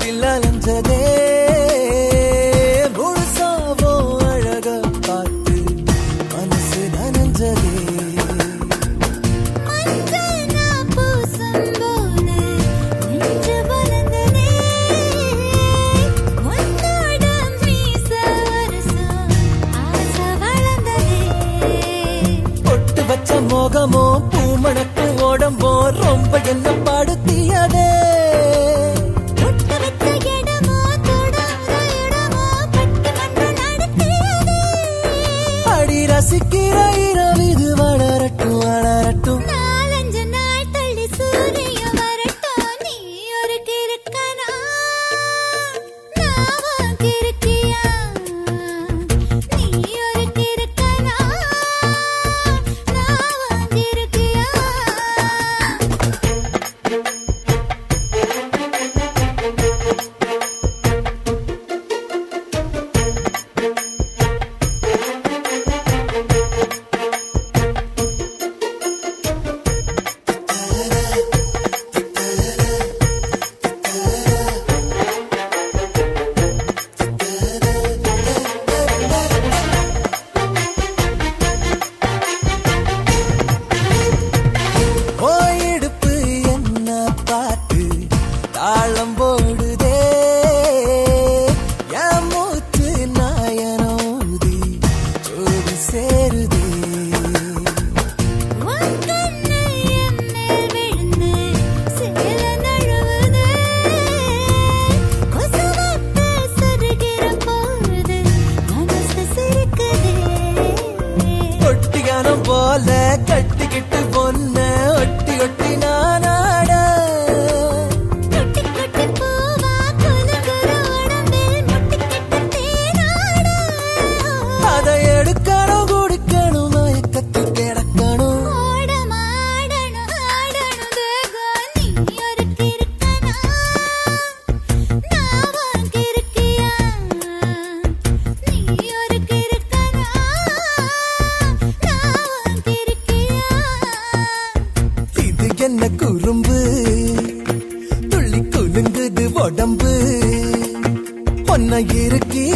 காற்றில் அலைஞ்சதே முழுசாவோ அழக பார்த்து மனசு நனைஞ்சதே மோகமோ பூமணக்கு ஓடம்போ ரொம்ப என்ன பாடுத்தியதே அடி ரசிக்கிற இரவு இது வளரட்டும் வளரட்டும் தாளம் போடுதே என் மூச்சு நாயனோதி ஜோடி சேருதே ஒட்டியானம் போல கட்டிக்கிட்டு பொண்ண ஒட்டி ஒட்டி நானாட எடுக்கணும் குடிக்கணும் மயக்கத்து கிடக்கணும் இது என்ன குறும்பு துள்ளி குலுங்குது உடம்பு ஒன்ன இருக்கி